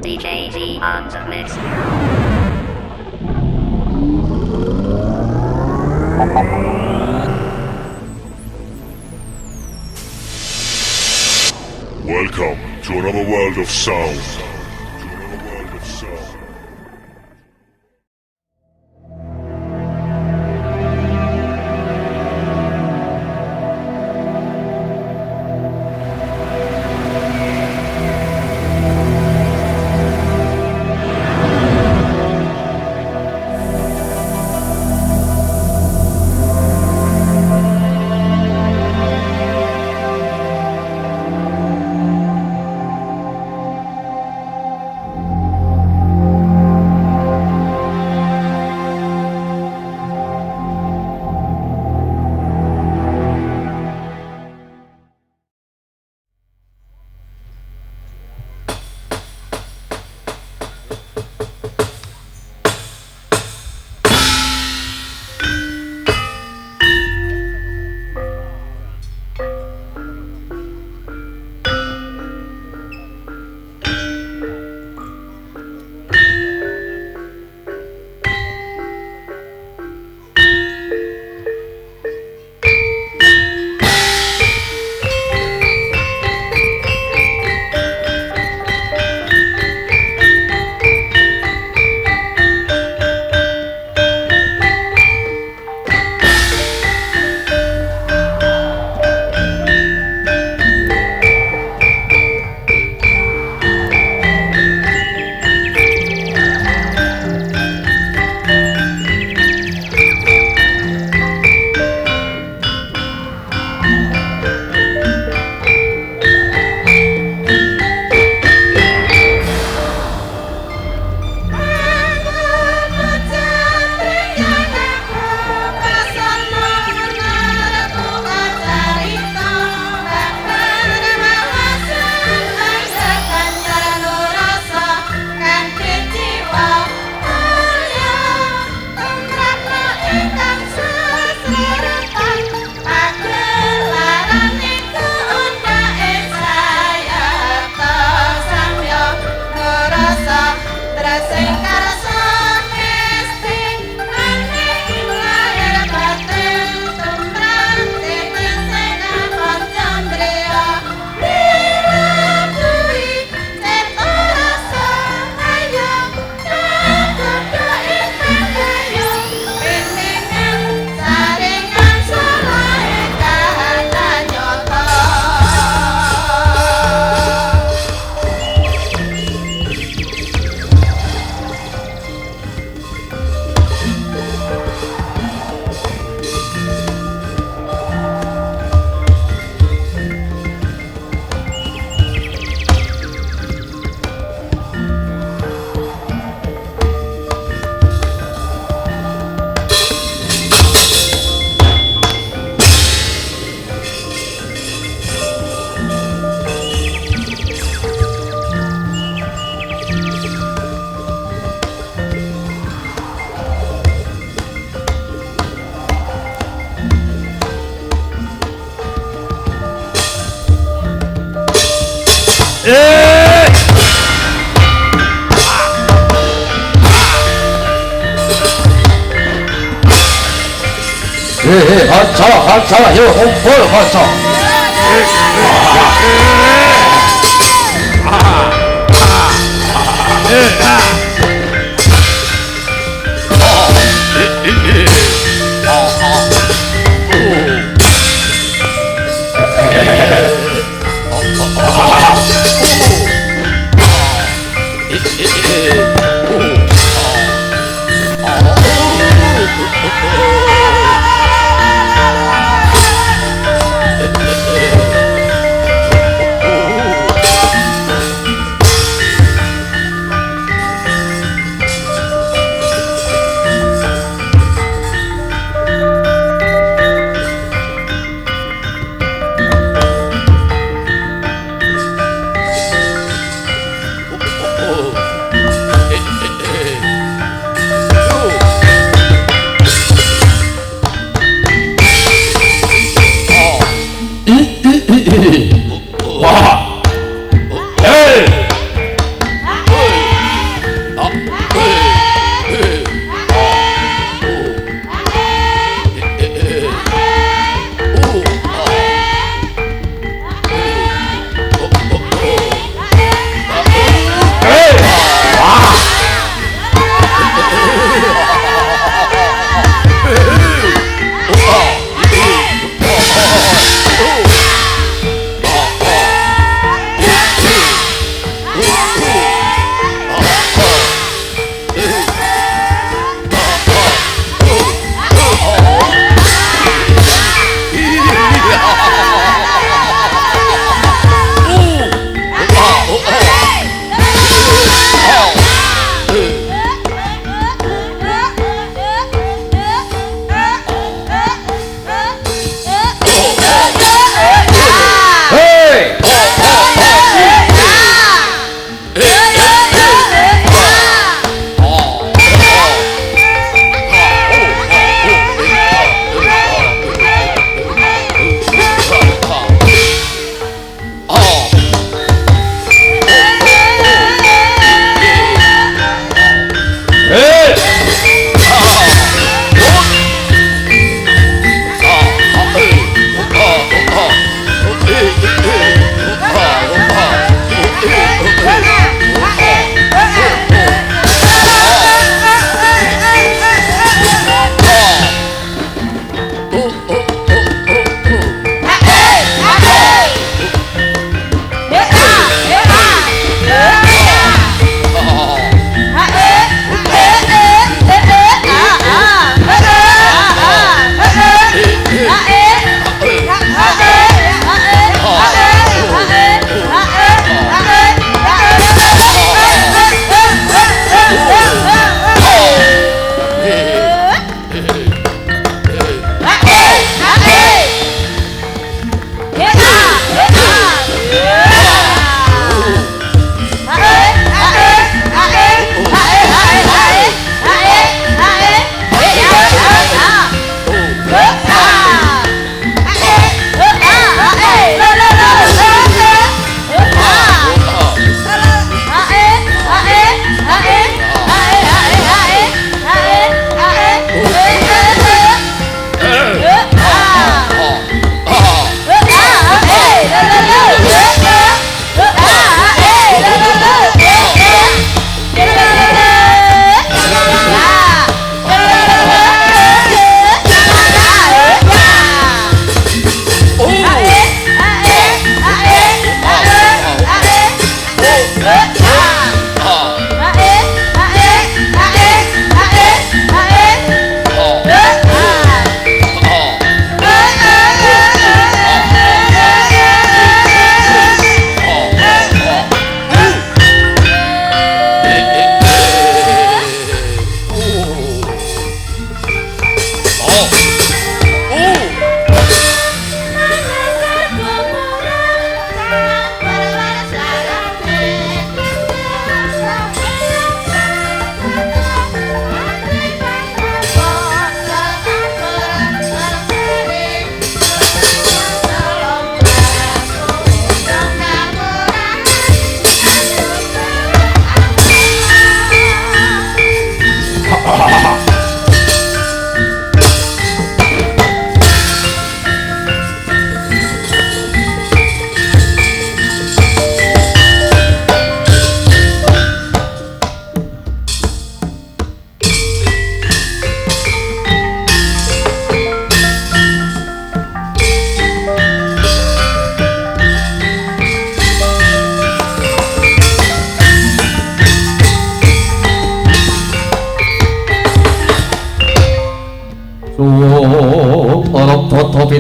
DJ Z on the mix. Welcome to another world of sound. 잡아, 여기 보여, 봤어. 와. 에이.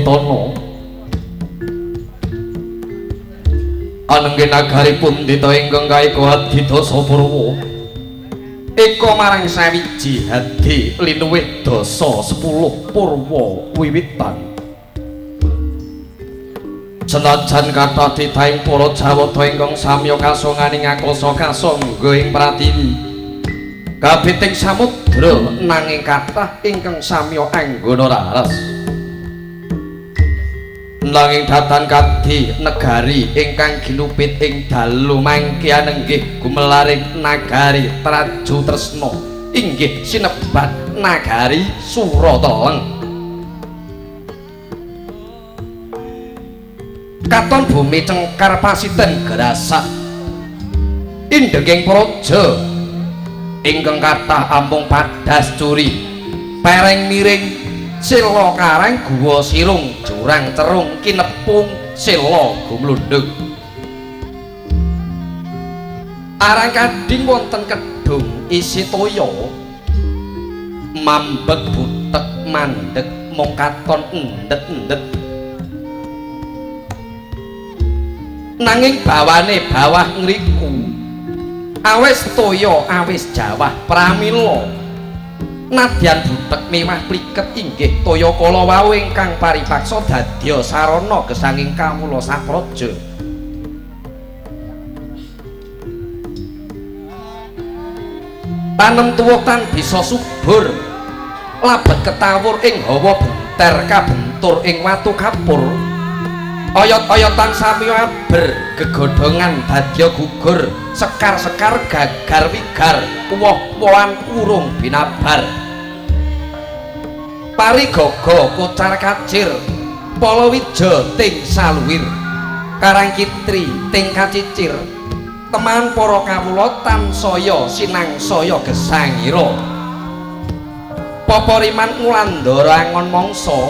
Witana anengge nagari pundita ingkang kaeka Adidasa Purwa eka marang sawiji hadi linuwih dasa 10 purwa wiwitan senajan kathah titahing para Jawata ingkang samya kasonganing akasa kasangga ing Pratiwi kabiting samudra nanging kathah ingkang samya anggana raras nanging datan kadhi negari ingkang ginupit ing dalu mangke anenggih gumelaring nagari Traju Tresna inggih sinebat nagari Surateleng katon bumi cengkar pasiten grasak indeging praja ingkang kathah ampung padas curi pereng miring sila karang guwa sirung jurang cerung kinepung sila gumlundhug arang kadhing wonten kedhung isi toya mambek butek mandeg mung katon endet-endet nanging bawane bawah ngriku awis toya awis jawah pramila nadyan butek mewah pliket inggih toya kala wau ingkang paripaksa dadya sarana gesanging kawula sapraja tanem tuwukan bisa subur labet ketawur ing hawa benter kabentur ing watu kapur oyot-oyotan samya aber gegodhongan dadya gugur sekar-sekar gagar wigar uwoh-uwohan urung binabar parigaga kocar kacir palawija ting saluwir karang kitri ting kacicir teman para kawula tansaya sinangsaya gesangira papariman ngulandara angon mangsa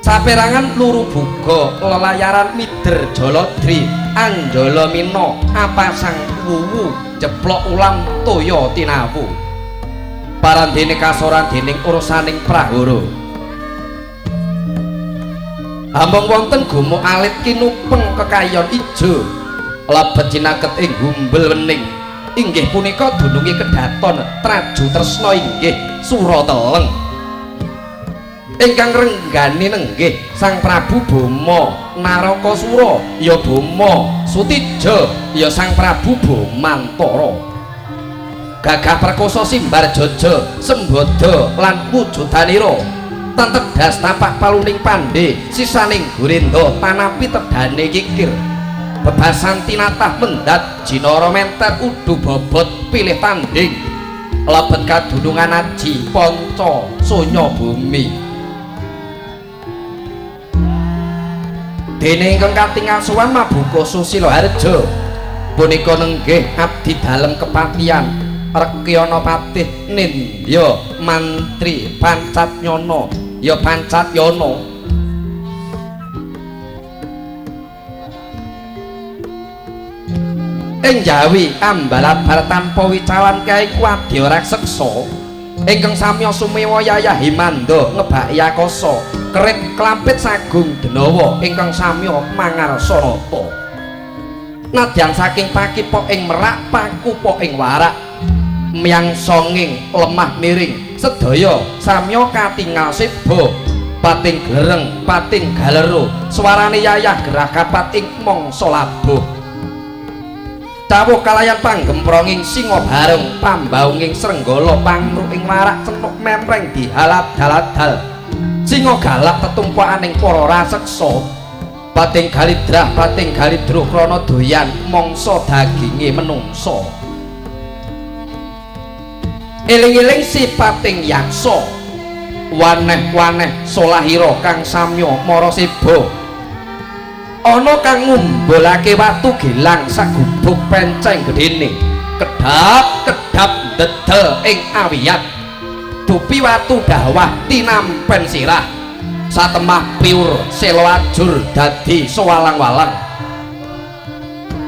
saperangan luru buga lelayaran mider Jaladri Anjala Mina apasang wuwu jeplok ulam toya tinawu parandene kasoran dening urusaning prahara ambung wonten gumuk alit kinupeng kekayon ijo lebet cinaket ing gumbel wening inggih punika dununge kedaton Traju Tresna inggih Surateleng ingkang renggane nenggih Sang Prabu Bama Narakasura ya Bama Sutija ya Sang Prabu Bomantara gagah perkoso simbar jaja sembada lan wujudanira tentedas tapak paluning pandhe sisaning gurindha tanapi tedane kikir bebasan tinatah mendat jinara menter udu bobot pilih tanding lebet kadunungan aji panca sonya bumi dene ingkang katingal sowan Mabuka Susila Harja punika nenggih abdi dalem kepatihan Rekyana Patih Nindya Mantri Pancatnyana ya Pancatyana ing Jawi ambalabar tanpa wicawan kae wadya raseksa ingkang samya sumewa yayah Himanda ngebaki akasa kerit klampit sagung denawa ingkang samya mangarsanata nadyan saking pakipok ing merak pakupok ing warak miyang songing lemah miring sedaya samya katingal seba pating glereng pating galero swarane yayah gerah kapat ing mangsa labuh dawuh kalayan panggempronging singa bareng pambaunging srenggala pamruk ing warak cenuk memreng dihalap daladal singa galak tetumpahaning para raseksa pating galidrah pating galidruh krana doyan mangsa daginge menungsa eling-eling sipating yaksa waneh-waneh solahira kang samya mara seba ana kang ngumbolake watu gilang sagubuk penceng gedene kedap-kedap dedel ing awiyat dupi watu bawah tinampen sirah satemah piur sela ajur dadi sewalang-walang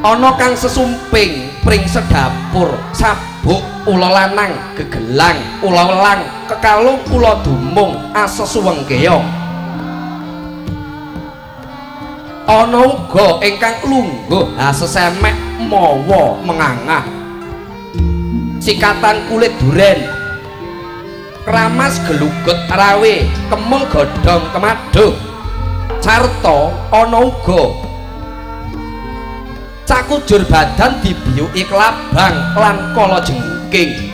ana kang sesumping pring sedapur sabuk ula lanang gegelang ula welang kekalung ula dumung asa suwenggeya ana uga ingkang lungguh sesemek mawa mengangah sikatan kulit duren kramas gelugut rawe kemul godhong kemaduh sarta ana uga cakujur badan dibiyuki klabang lan kala jengking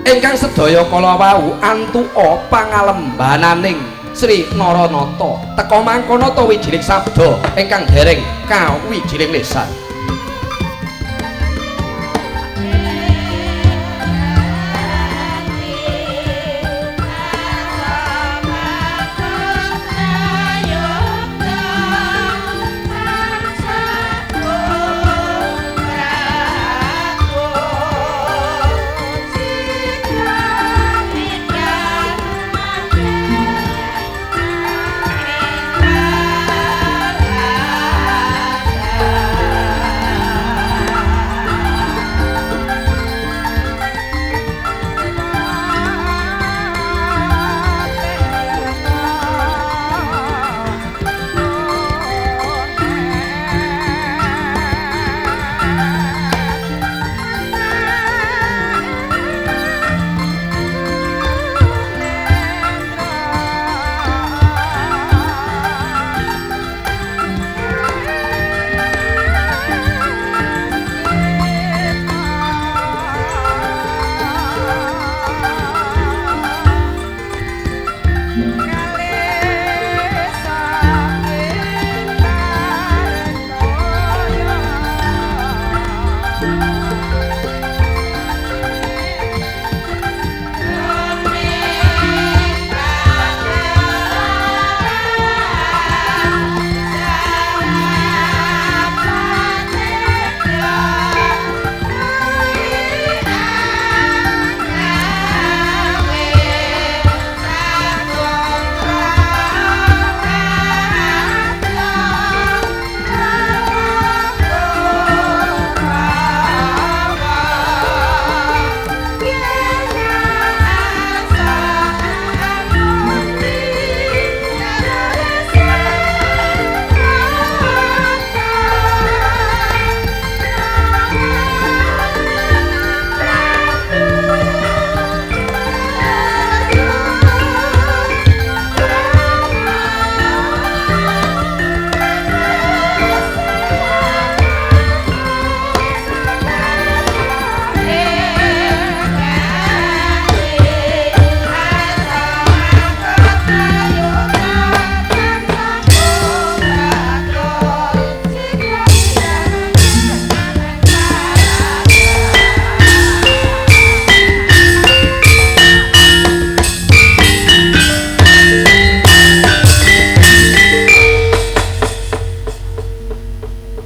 ingkang sedaya kala wau antuka pangalembananing Sri Naranata teka mangkono ta wijining sabda ingkang dereng kawijining lisan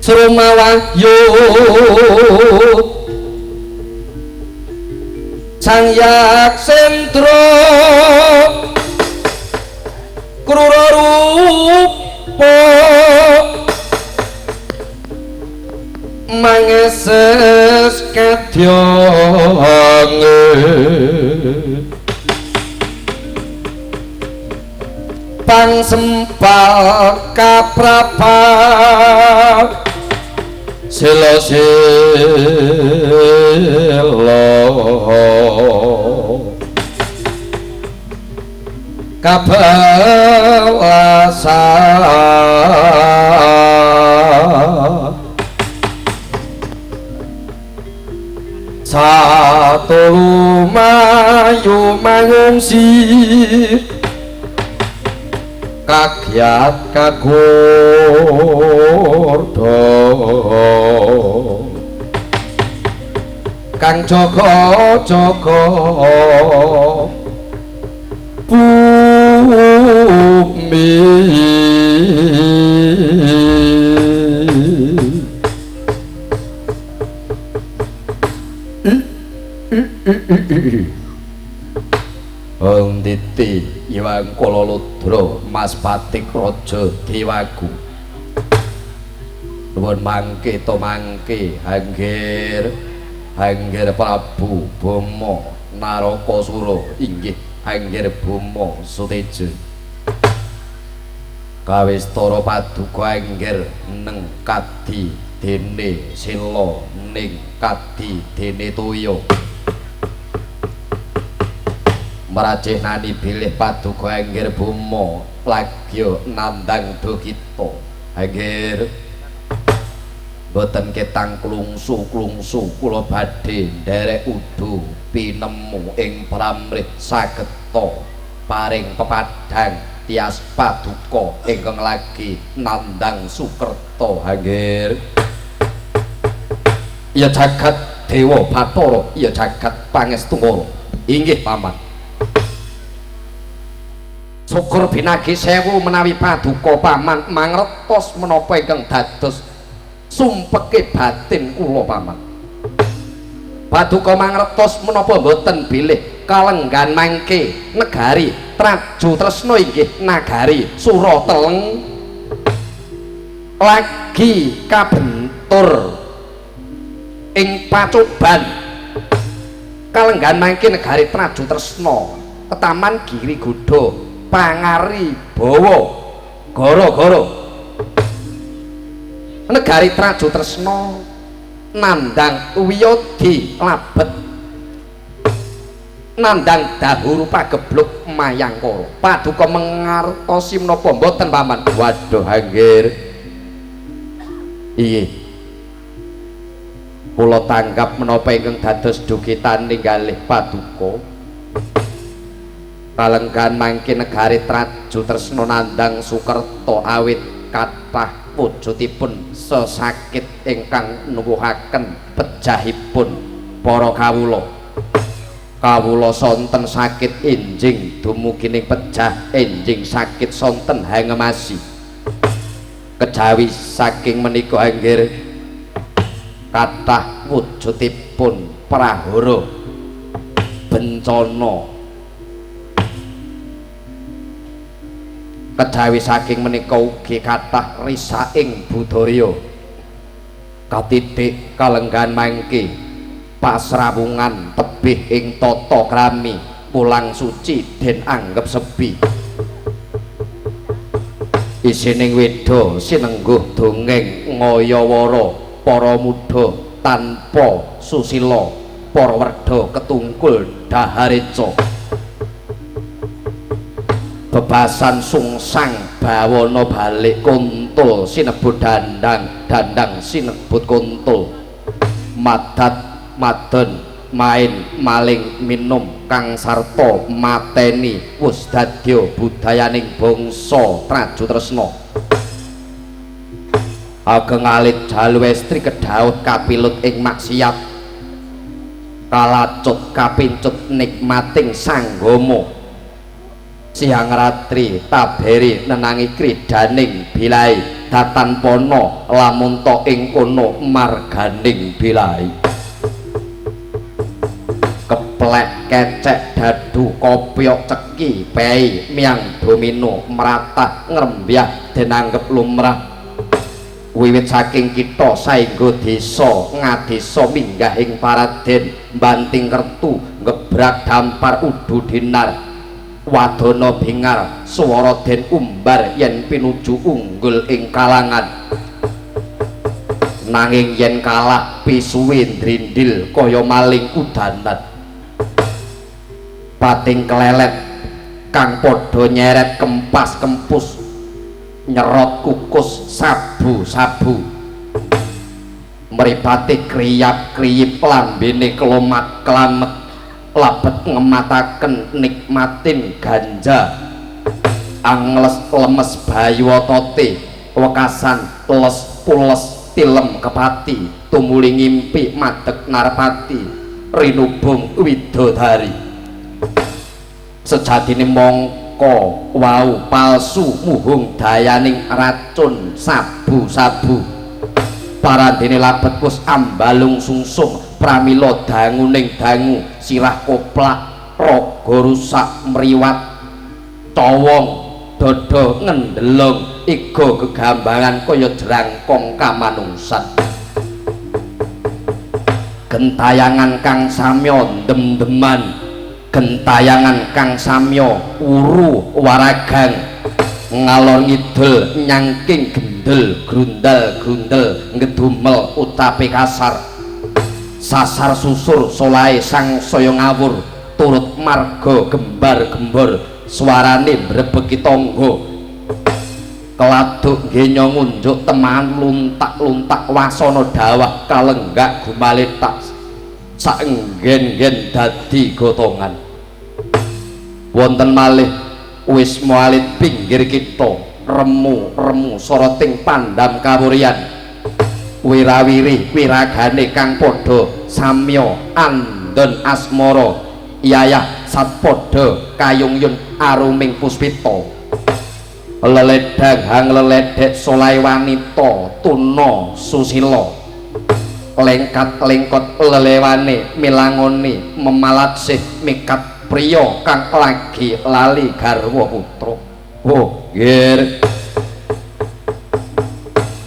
Srumawahyu sang yaksendra krura rupa mangeses kadyange pang sempal kaprapat sila kabawasa satu lumayu mangungsi kagiat kagurdo kang jaga-jaga bumi Nditi Iwang Kalaludra Mas Patik Raja Dewagu nuwun mangke to mangke anggir Angger Prabu Bama Narakasura inggih Angger Bama Suteja kawistara paduka Angger neng kadi dene Sila ning kadi dene Toya mrajenani bilih paduka Angger Bama lagya nandang dukita Angger boten ketang klungsu kula badhe nderek udu pinemu ing pramrih sageta paring pepadhang tias paduka ingkang lagi nandang sukerta Angger ya jagat dewa Bathara ya jagat Pangestungara inggih paman syukur binagi sewu menawi paduka paman mangertos menapa ingkang dados sumpeke batin kula paman paduka mangertos menapa boten bilih kalenggan mangke negari Traju Tresna inggih nagari Surateleng lagi kabentur ing pacoban kalenggan mangke negari Traju Tresna Ketaman Giri Goda Pangari Bawa gara-gara negari Traju Tresna nandang wiyadi labet nandang dahuru pagebluk mayangkara paduka mengartosi menapa mboten paman waduh Angger iya kula tanggap menapa ingkang dados dugitan ninggalih paduka kalenggan mangke negari Traju Tresna nandang sukerta awit kathah wujudipun sesakit ingkang nuwuhaken pejahipun para kawula sonten sakit enjing dumugining pejah enjing sakit sonten hangemasi kejawi saking menika Angger kathah wujudipun prahara bencana kejawi saking menika ugi kathah risaing budaya katitik kalenggan mangke pasrawungan tebih ing tata krami pulang suci den anggep sepi isining weda sinengguh dongeng ngayawara para muda tanpa susila para werda ketungkul dahareca bebasan sungsang bawana balik kuntul sinebut dandang sinebut kuntul madat madon main maling minum kang sarta mateni wus dadya budayaning bangsa Traju Tresna ageng alit jalwestri kedhaut kapilut ing maksiat kalacut kapincut nikmating sanggama siang ratri taberi nenangi kridaning bilai datan pono lamun to ing kono marganing bilai keplek kecek dadu kopiok ceki pei miang domino meratah ngrembyah denanggep lumrah wiwit saking kita saengga desa ngadesa minggah ing paraden banting kertu gebrak dampar udu dinar wadana bingar swara den umbar yen pinuju unggul ing kalangan nanging yen kalah pisuwe drindil kaya maling udanan pating kelelet kang padha nyeret kempas kempus nyerot kukus sabu-sabu mripate kriyap-kriyip lambene kelomat kelamet labet ngemataken nikmatin ganja angles lemes bayu otote wekasan les pules tilem kepati tumuli ngimpi madeg narpati rinubung widodari sejatine mongko wau palsu muhung dayaning racun sabu-sabu parandene labet wis ambalung sungsung pramila danguning dangu sirah koplak raga rusak mriwat cawong dada ngendelong iga gegambangan kaya jerangkong kamanungsan gentayangan kang samya dem-deman, gentayangan kang samya uru waragang, ngalor ngidul nyangking gendel grundal-grundel ngedumel utape kasar, sasar susur solahe sang saya ngawur, turut marga gembar-gembor suarane mbrebeki tangga, keladuk ngenya ngunjuk teman luntak-luntak wasana dawah kalenggak gumaletak saenggen-gen dadi gotongan. Wonten malih wis mualit pinggir kita remu soroting pandam kawuryan, wirawiri wiragane kang padha samya andon asmara, yayah satpadha kayungyun aruming puspita, leledang hang leledek solai wanita tuna susila, lengkat-lengkot lelewane milangoni memalat sih mikat priya kang lagi lali garwa putra. Oh nggih,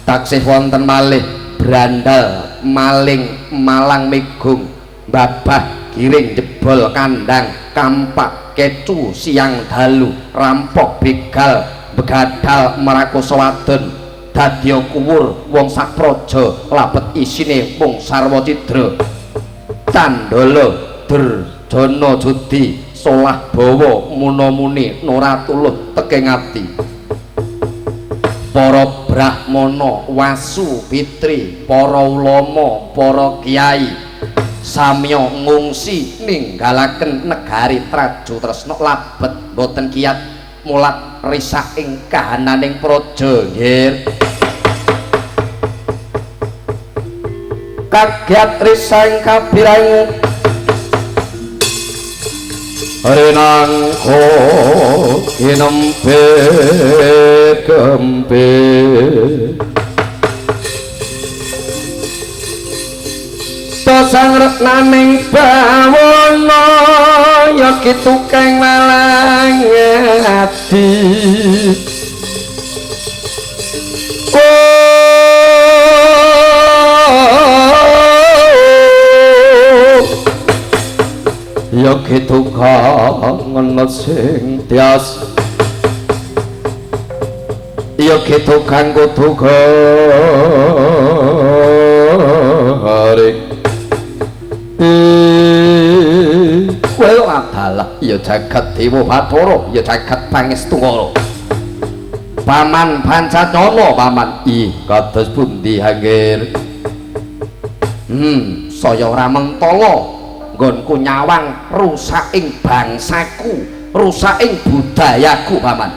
taksih wonten malih brandal maling malang migung babah giring jebol kandang kampak kecu siang dalu rampok begal begadal merakosa wadon dadya kuwur wong sapraja labet isine mung sarwa cidra candala durjana judi solah bawa muna-muni nuratuluh teking ati, para brahmana wasu pitri para ulama para kiai samya ngungsi ninggalaken negari Traju Tresna labet boten kiyat mulat risak ing kahananing praja. Nggih, kagiat risak ing kabirang rinangko kinembe kembe tosang retnaning bawana ya kitu kang malang ati ya kitu kangen sing tias ya kitu kang kudu garing kowe adalah ya jagat dewa Bathara ya jagat Pangestuwara paman Pancacana paman ih kados pundi anggir saya ora mentala nggonku nyawang rusak ing bangsaku rusak ing budayaku paman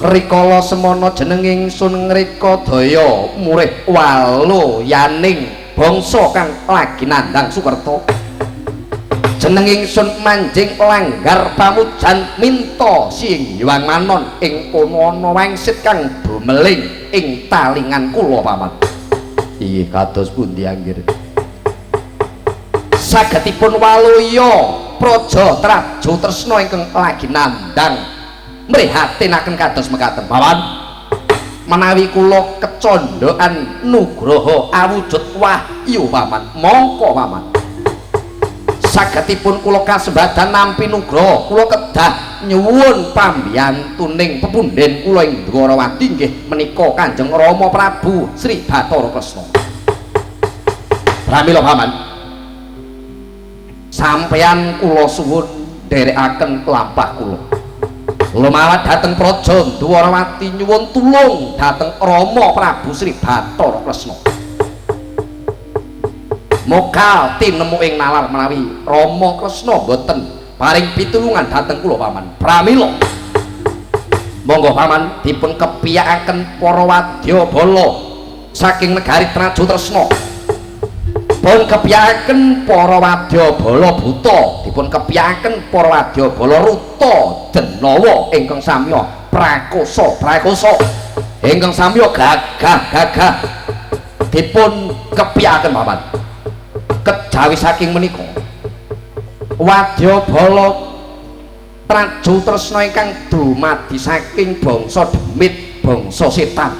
rikala semana jeneng ingsun ngrika daya murih walu yaning bangsa kang lagi nandhang Sukerta jeneng ingsun manjing langgar pamujan minta sing yuang manon ing kono ana wangsit kang bumeling ing talingan kula paman. Inggih kados pundi anggir sagetipun waluya praja Traju Tresna ingkang lagi nandhang mrihatinaken kados mekaten paman menawi kula kecondhokan nugraha awujud wahyu paman mongko paman sagetipun kula kasembadan nampi nugraha kula kedah nyuwun pambiyantuning pepunden kula ing Dwarawati nggih menika Kanjeng Rama Prabu Sri Bathara Kresna. Pramila paman sampeyan kula suwun nderekaken lampah kula lumawat dhateng praja Dwarawati nyuwun tulung dhateng Rama Prabu Sri Bathara Kresna. Mokal tinemu ing nalar menawi Rama Kresna boten paring pitulungan dhateng kula paman. Pramila monggo paman dipun kepiyakaken para wadyabala saking negari Traju Tresna. Pun kepiyakaken para wadyabala buta, dipun kepiyakaken para wadyabala ruta denawa ingkang samya prakosa ingkang samya gagah dipun kepiyakaken paman. Kejawi saking menika wadyabala Traju Tresna ingkang dumadi saking bangsa demit bangsa setan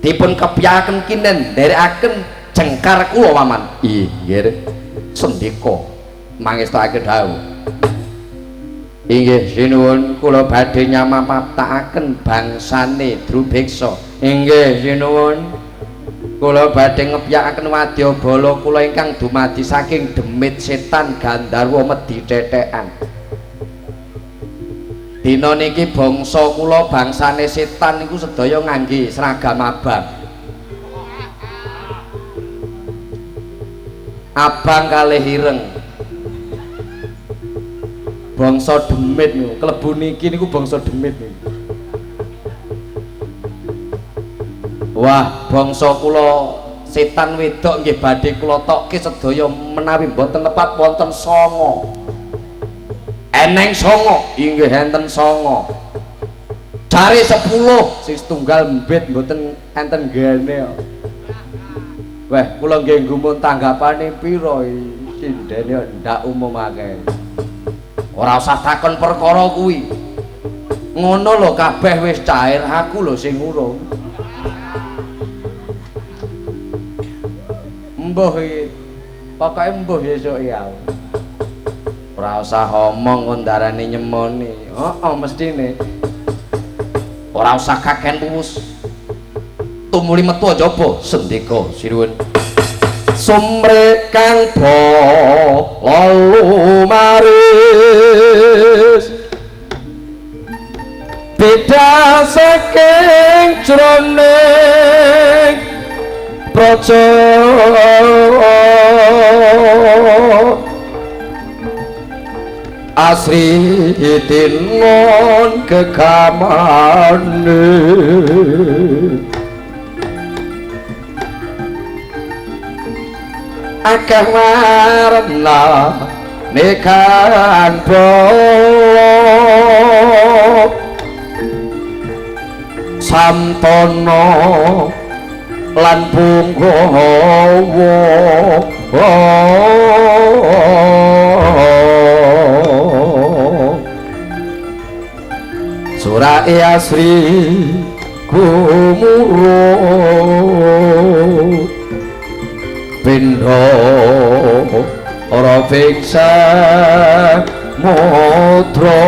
dipun kepiyakaken kinen nderekaken jengkar kula Waman. Inggih sendika mangestake dawuh. Inggih sinuwun kula badhe nyamapatakaken bangsane Drubeksa. Inggih sinuwun kula badhe ngepyakaken wadyabala kula ingkang dumadi saking demit setan Gandharwa Medhi Cethekan. Dina niki bangsa kula bangsane setan niku sedaya ngangge seragam abang. Abang kalih ireng. Bangsa demit niku, klebu niki niku bangsa demit niku. Wah, bangsa kula setan wedok nggih badhe kula tokke sedaya menawi mboten lepat wonten 9. Eneng 9, inggih enten 9. Cari 10, sing setunggal mbet mboten enten gene. Wah, kula nggih nggumun tanggapane pira sindene ndak umumake. Ora usah takon perkara kuwi. Ngono lho kabeh wis cair, aku lho sing urung. Mbah iki pokoke mbah esuk ya. Ora usah omong ngondarane nyemoni. Heeh mestine. Ora usah kaken puus. Tumuli metu jaba sendika sinuwun. Sumrek kang lalu maris beda saking jroning praja asri tinon kekamane akeh warna nekan santono lan punggawa surae asri gumuruh pindha ora piksa mutra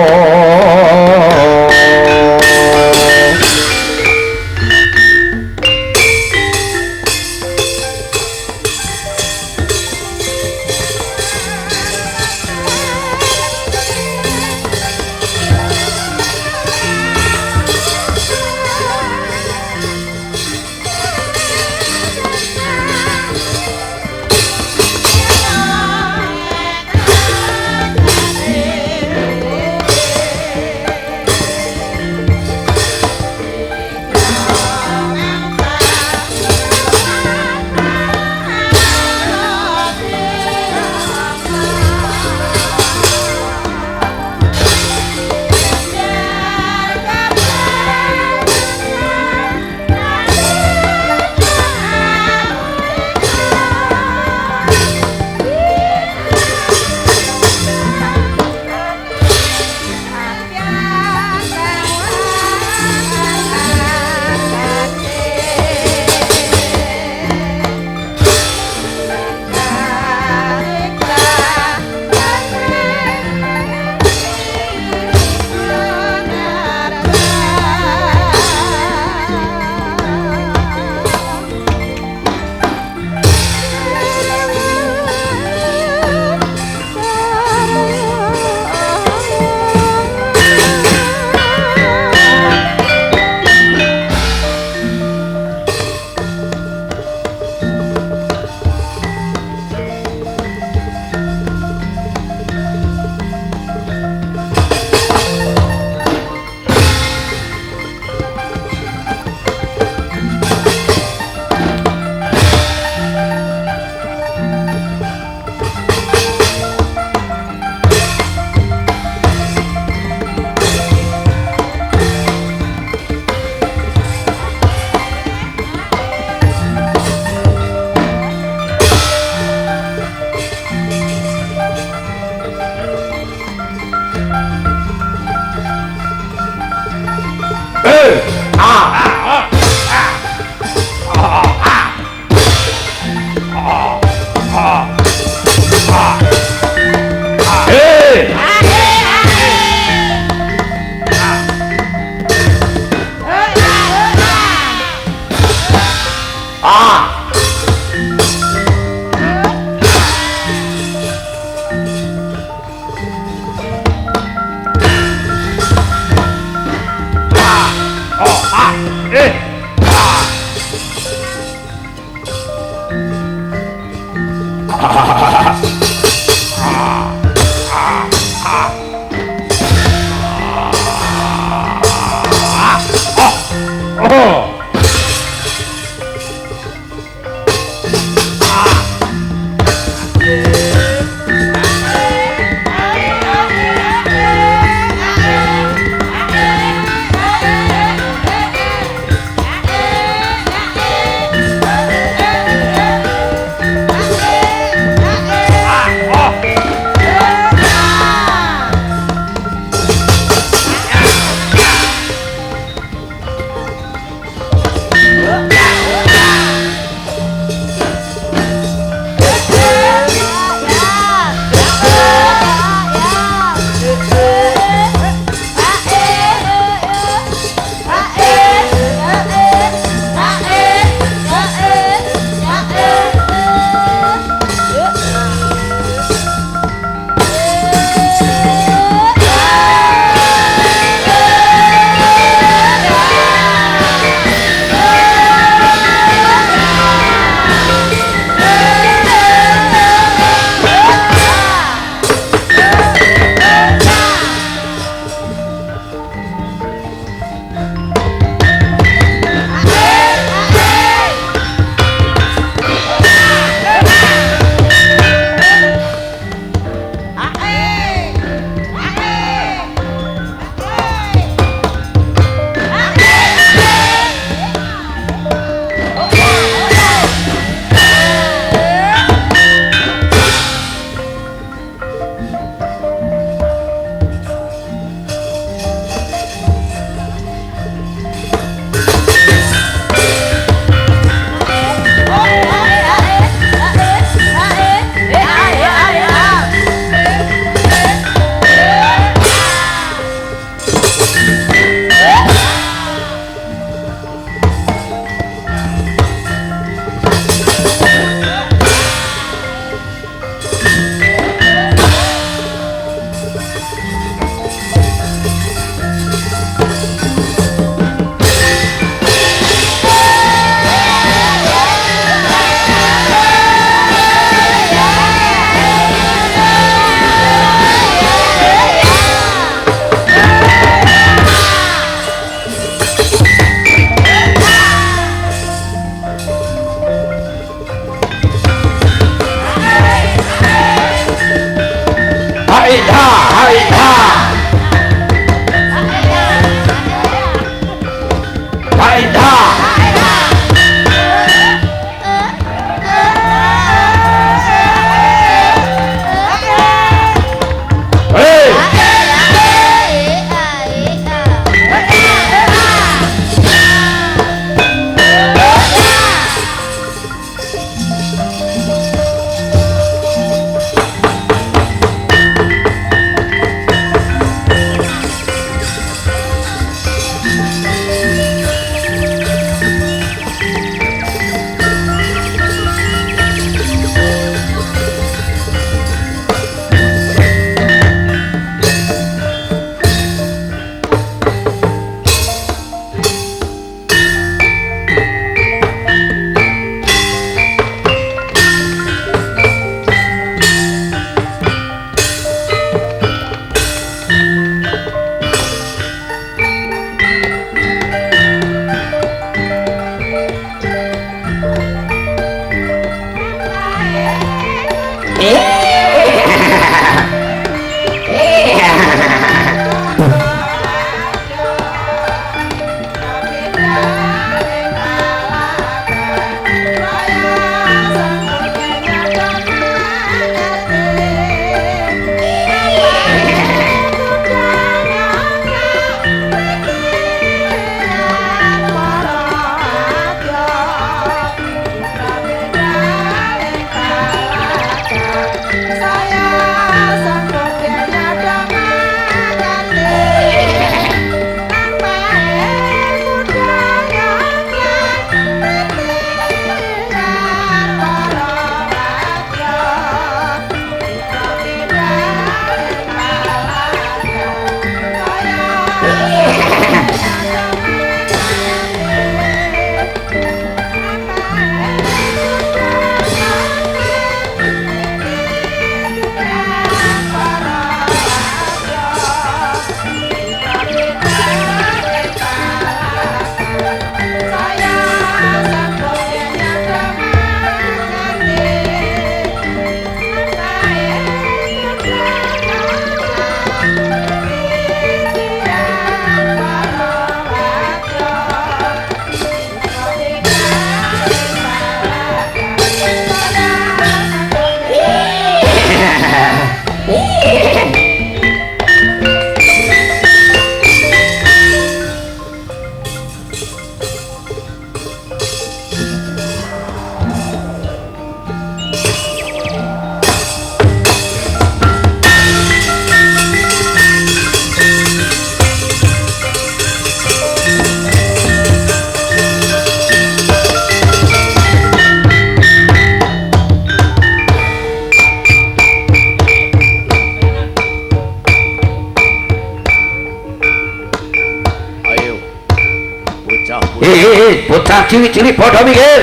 bocah cilik-cilik padha mikir.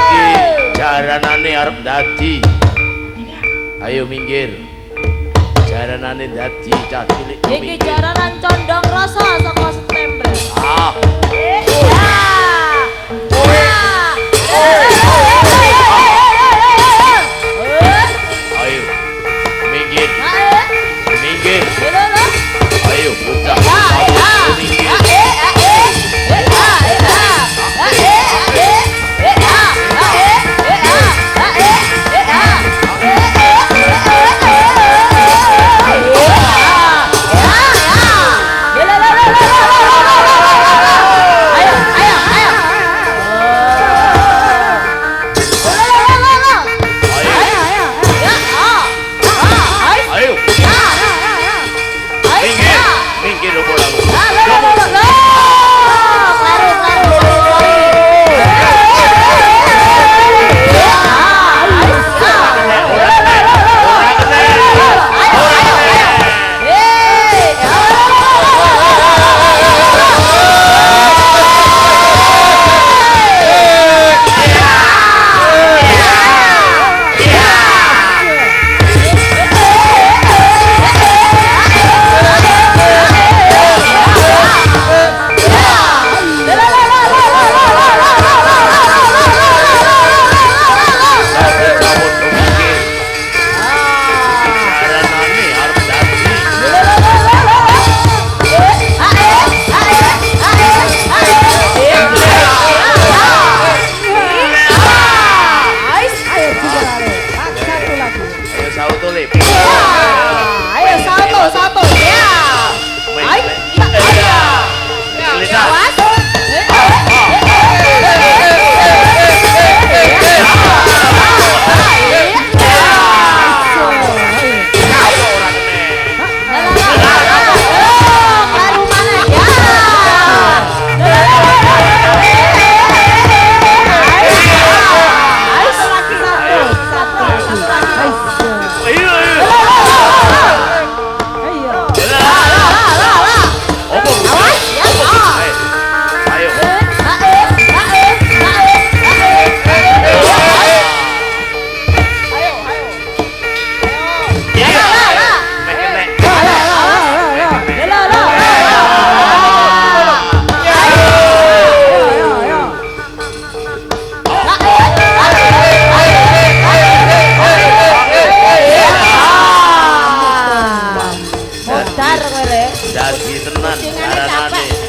Iki jaranane arep dadi. Ayo minggir. Jaranane dadi cah cilik. Iki jaranan condong rasa saka September. Ah. Ayo. Minggir. Minggir. Ayo bocah. dadi tenan jaranane.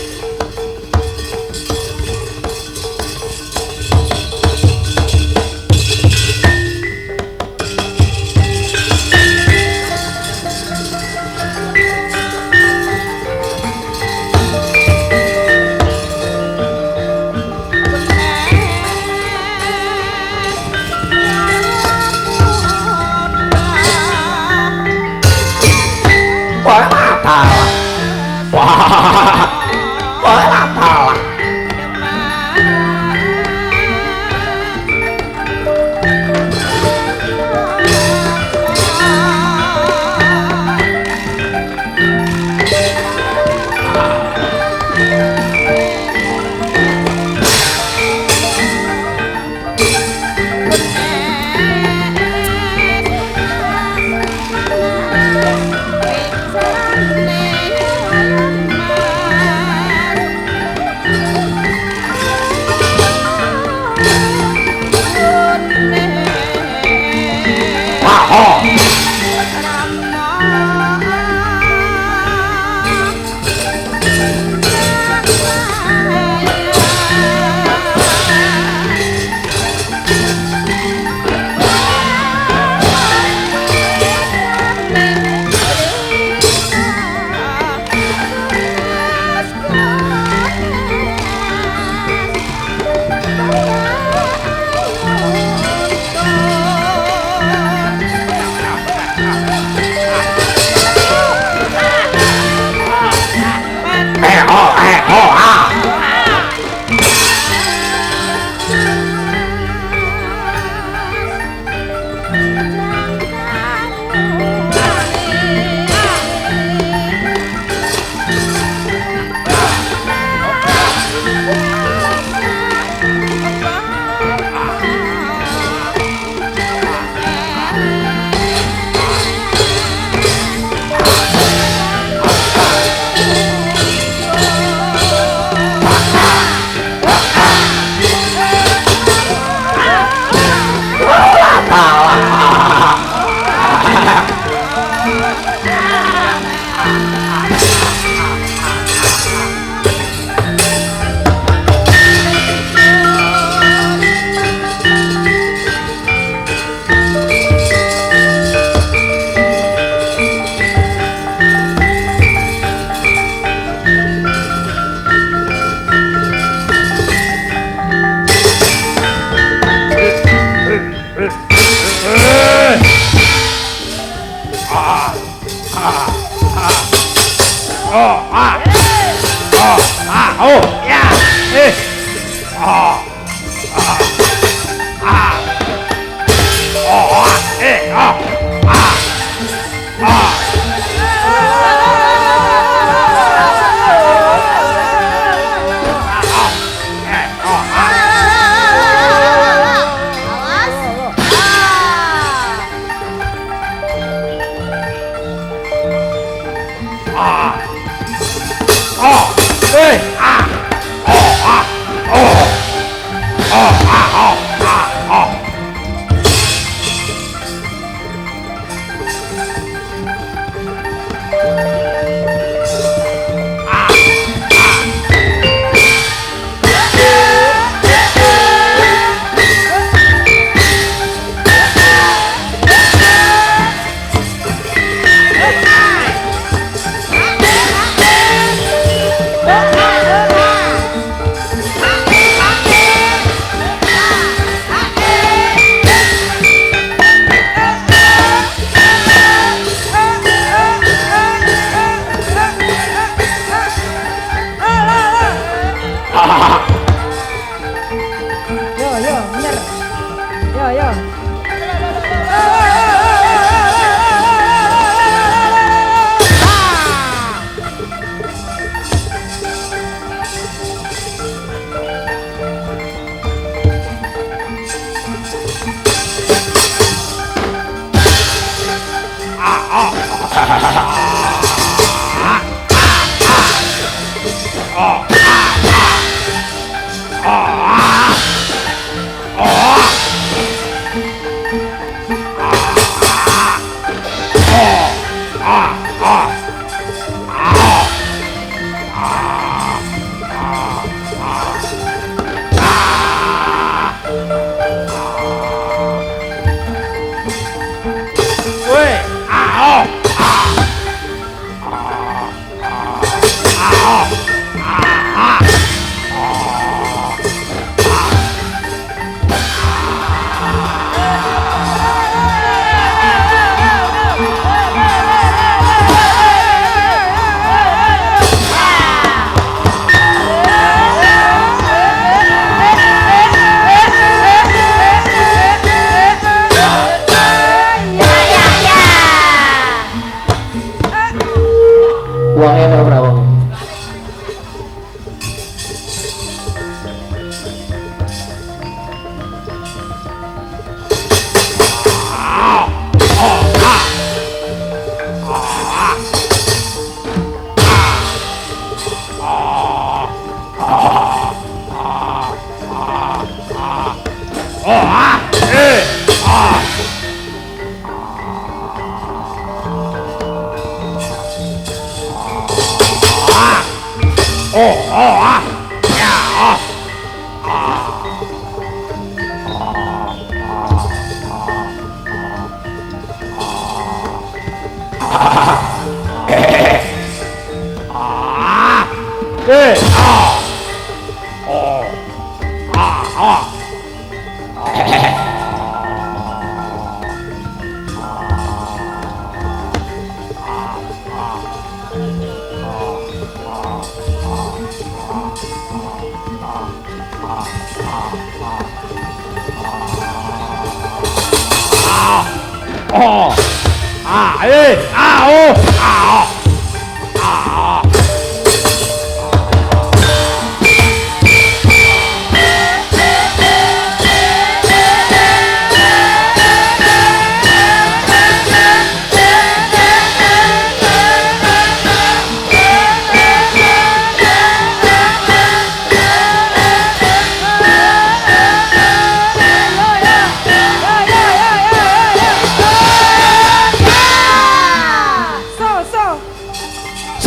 Uangnya ada berapa?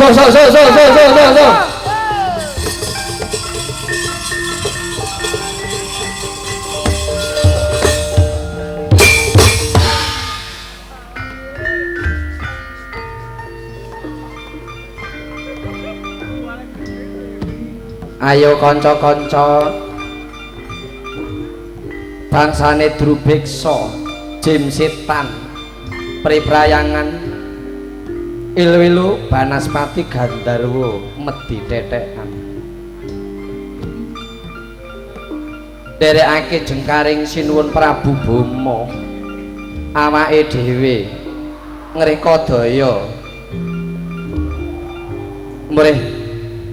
So. Ayo kanca-kanca bangsane Drubeksa, Jim Setan, Priprayangan, Ilwilu, Banaspati, Gandarwa, Medi Tetekan. Derekake jengkaring sinuwun Prabu Bama, awake dhewe ngreka daya mrih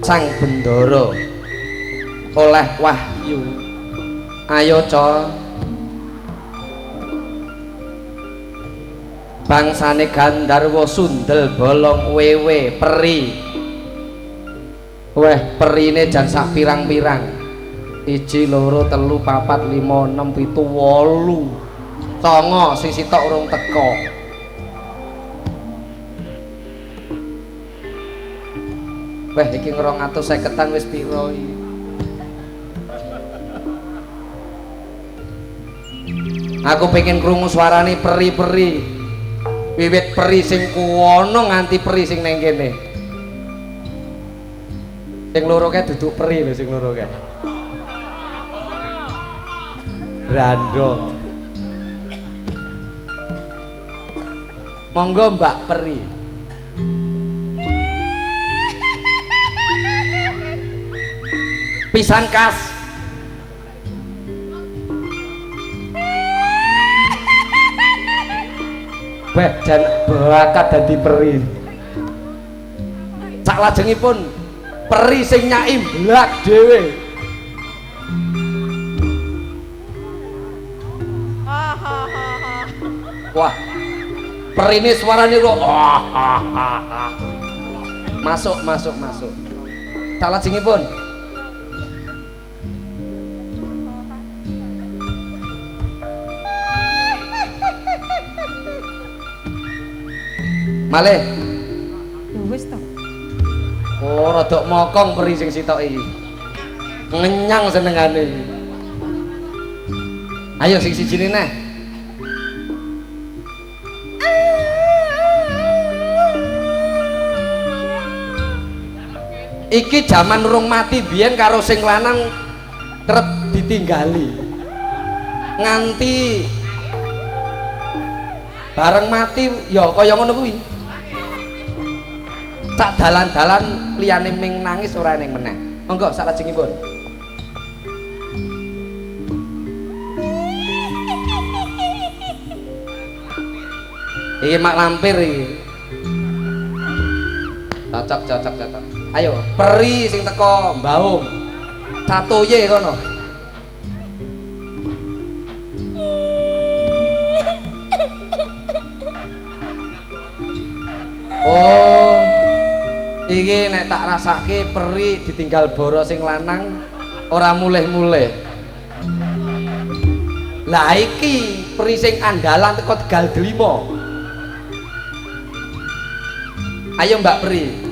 Sang Bendara oleh wahyu. Ayo ca bangsane Gandarwa sundel bolong wewe peri. Weh perine jan sak pirang-pirang. 1 2 3 4 5 6 7 8 9 sing sitok urung teko. Weh iki 250-an wis piro iki? Aku pengen krungu suarane peri-peri. Wiwit peri sing kuwono nganti peri sing neng kene. Sing loro kae duduk peri lho sing loro kae. Rando. Monggo Mbak Peri. Pisan kas. Weh dan bakat dadi peri. Saklajengipun peri sing nyai blak dhewe. Wah, perine suarane kok. Masuk. Saklajengipun malih. Wis to. Oh, rada mokong peri sing sitok iki. Ngenyang senengane. Ayo sing sijine neh. iki jaman urung mati biyen karo sing lanang kerep ditinggali nganti bareng mati ya kaya ngono kuwi sak dalan-dalan liyane ming nangis ora ning meneh monggo salajengipun iki mak lampir iki cocok ayo peri sing teko mbaung catoye kono oh iki nek tak rasake peri ditinggal boro sing lanang ora mulih-mulih lah iki peri sing andalan teko Tegal Delima ayo Mbak Peri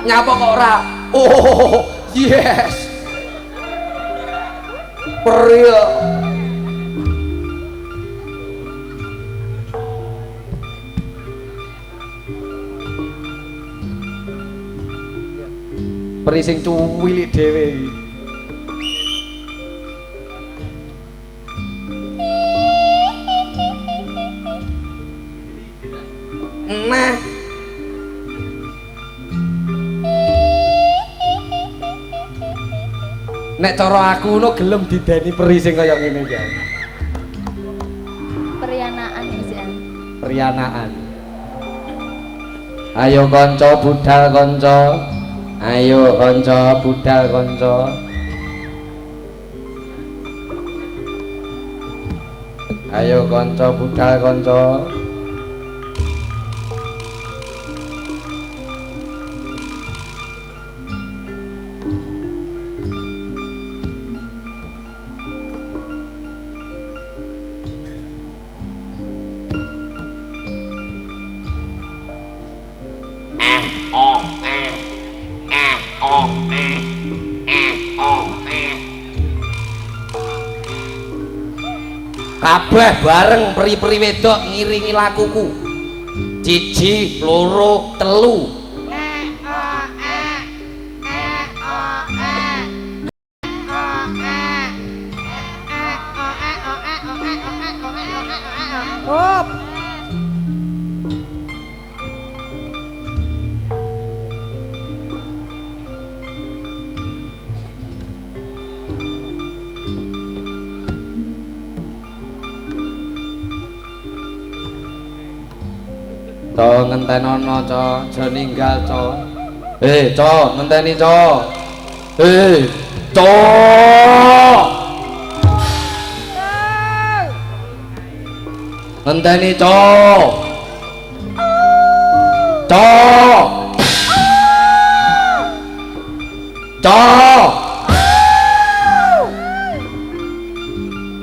nyapa kok ora oh yes Peri Peri sing cuwilik dhewe nah nek cara aku no gelem dideni peri sing kaya ngene iki Perianaan isian. Perianaan ayo kanca budal kanca ayo kanca budal kanca ayo kanca budal kanca kabeh bareng peri-peri wedok ngiringi lakuku 1 2 3 Hop. co ngentenono co aja ninggal co co ngenteni co co ngenteni co co co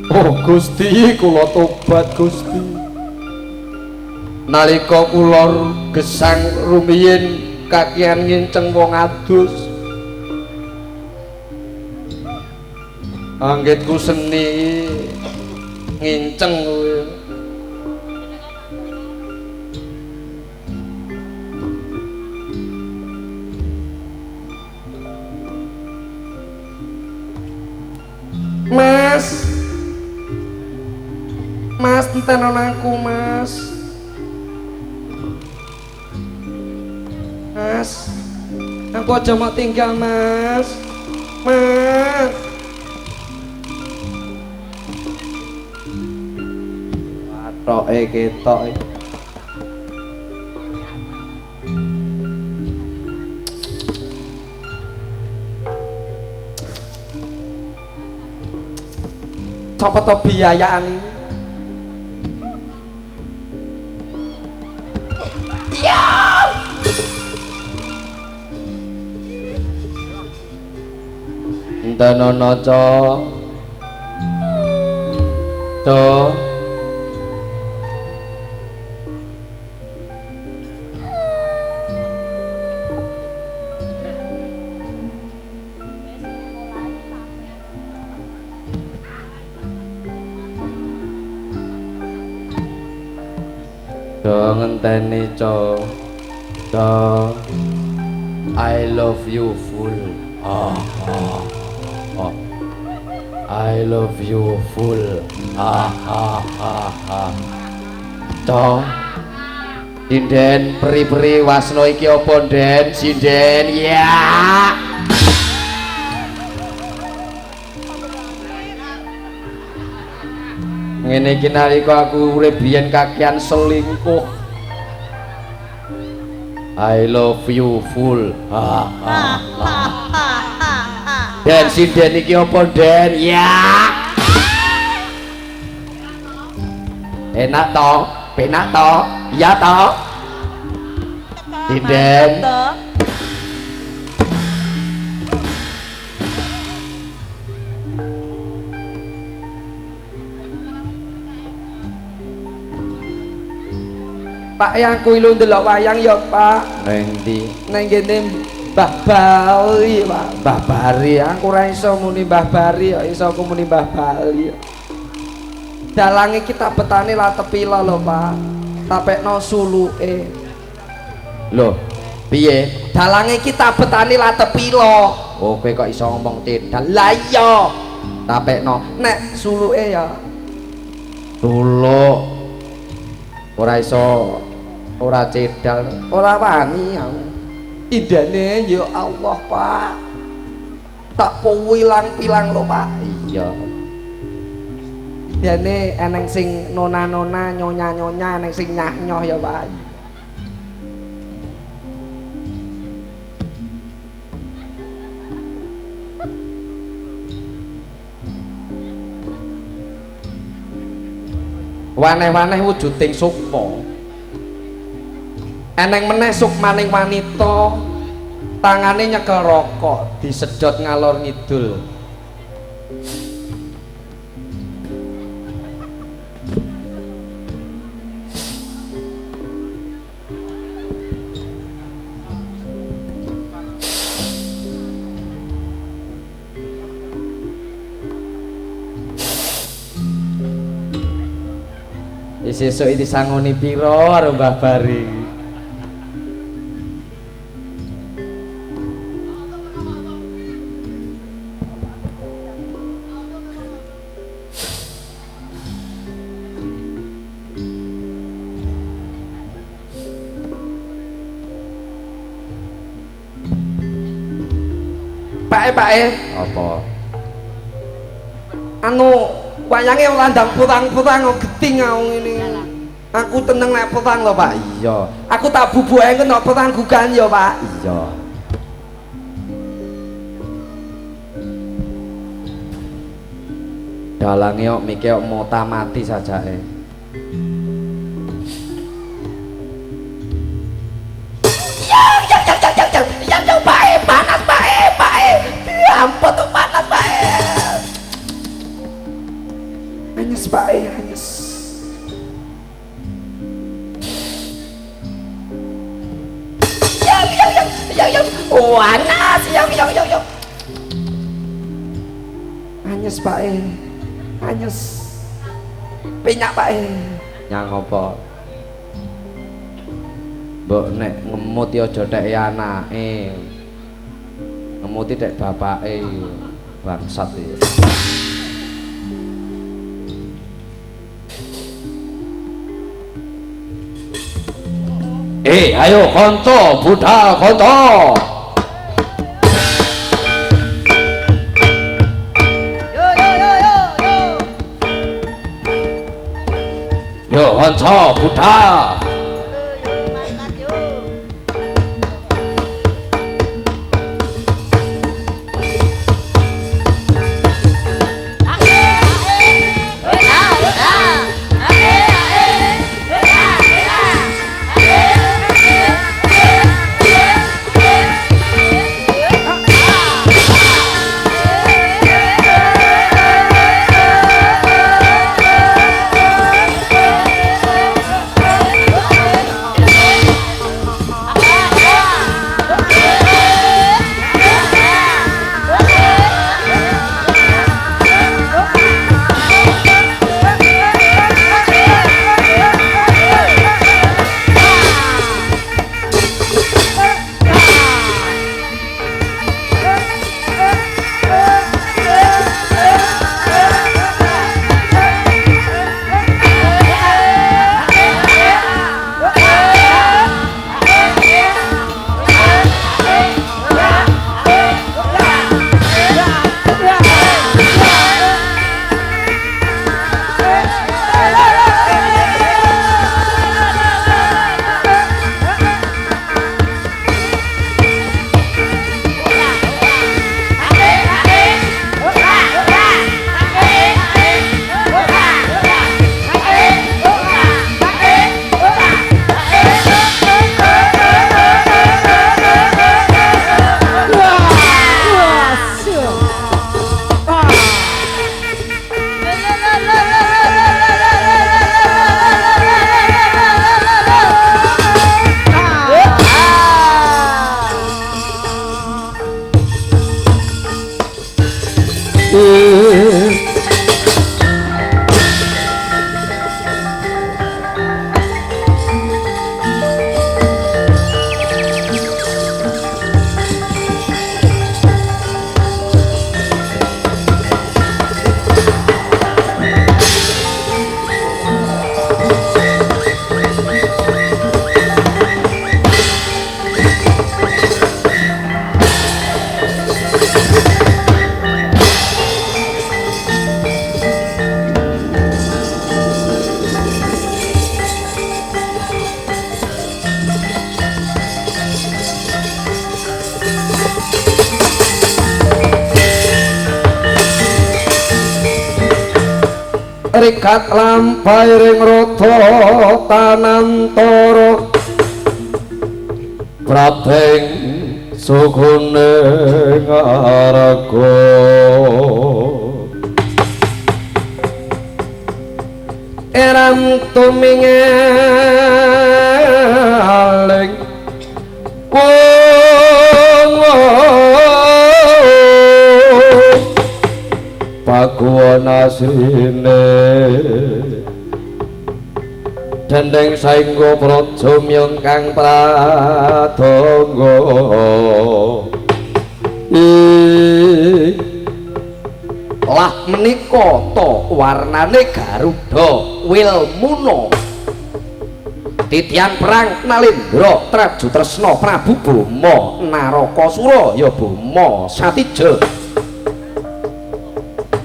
oh Gusti kula tobat Gusti nalika kula gesang rumiyin kakian nginceng wong adus anggitku seni nginceng kuwi Mas tenan aku Mas aku aja mau tinggal Mas watoke ketok coba to biayaan Danono co padha ngenteni co I love you full I love you full co Sinden peri-peri wasno iki apa Den sinden ya ngene iki nalika aku urip biyen kakean selingkuh I love you full Den sinden iki apa Den ya enak to iya to sinden Pak yang kuwi lho ndelok wayang ya Pak neng ndi neng kene Mbah Bali Pak Mbah Bari aku ora iso muni Mbah Bari ya iso aku muni Mbah Bali dalange kita betane la tepila lho Pak tapekno suluke lho piye dalange kita betane la tepila oh kowe kok iso ngomong cedhal la iya tapekno nek suluke ya suluk ora iso ora cedhal ora wani aku indane ya Allah Pak tak pilang-pilang lho Pak iya dene eneng sing nona-nona nyonya-nyonya eneng sing nyah-nyoh ya Pak waneh-waneh wujuding sukma eneng meneh sukmaning wanita tangane nyekel rokok disedot ngalor ngidul sesuk iki sangoni piro karo Mbah Bari Pak apa anu wayange landang putang-putang geting aku ngene aku teneng nek putang lho Pak iya aku tak bubuke kena putang gugan ya Pak iya dalange kok mikir mau mati sajake ya Pak panas Pak ampun tuh panas Pak hanyes Pak hanyes yo panas yo hanyes Pak hanyes pinyak Pak nyang apa mbok nek ngemut ya aja tek anake ngemuti tek bapake bangsat iki ayo konco budal konco yo konco budal terikat lampai ring rata tanantara prabeng sukune ngaraga eram tumingaling pakuan asrine dendeng saengga praja myung kang pradonga lah menika to warnane Garuda Wilmuna titian perang Nalendra Traju Tresna Prabu Bama Narakasura ya Bama Satija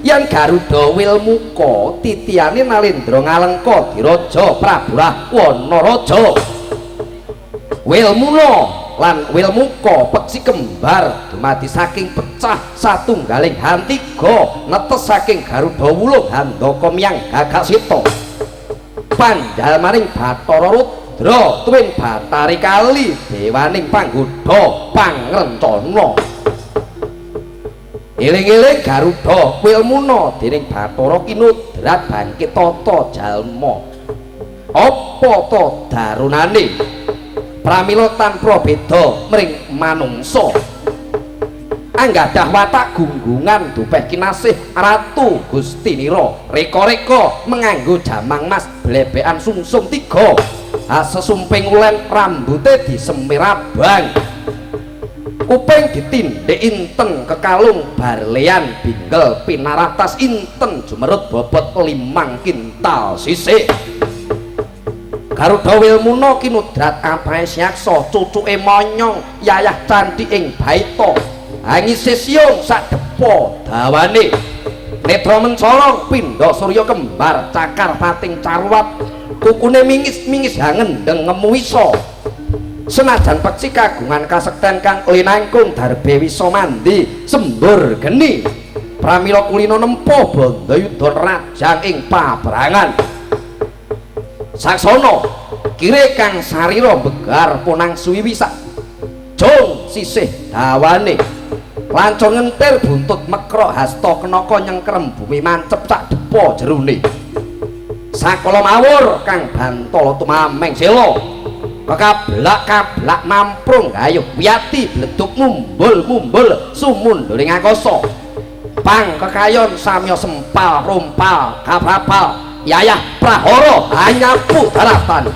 yen Garuda Wilmuka titiane Nalendra Ngalengka Diraja Prabu Rahwana Raja Wilmuna lan Wilmuka peksi kembar dumadi saking pecah satunggaling hantiga netes saking Garuda Wulung Handaka miyang Gagasita pandhal maring Bathara Rudra tuwin Bathari Kali dewaning panggoda pangrencana eling-eling Garuda Wilmuna dening Bathara Kinudrat bangkit tata jalma apa to darunane pramila tanpa beda mring manungsa anggadah watak gunggungan dupeh kinasih Ratu Gustinira reka-reka menganggo jamang mas blebekan sungsum 3 sesumping ulen rambute disemir abang kuping ditindhik inten kekalung barlean binggel pinaratas inten jumerut bobot 5 kintal sisik Garuda Wilmuna kinudrat apahe Syaksa cucuke Monyong yayah candhi ing Baita angise siung sak depa dawane netra mencolong pindha surya kembar cakar pating carwat kukune mingis-mingis hangendeng ngemu isa senajan peksi kagungan kasekten kang linangkung darbe wisa mandi sembur geni pramila kulina nempuh bandayuda rajang ing pabrangan saksana kire kang sarira begar punang suwiwi sak jong sisih dawane lancur ngentir buntut mekrok hasta kenaka nyengkrem bumi mancep sak depa jerone sakala mawur kang bantala tumameng sela kekablak-kablak mamprung gayuh wiyati bleduk mumbul-mumbul sumunduring angkasa pang kekayon samya sempal rumpal kaprapal yayah prahara hanyapu daratan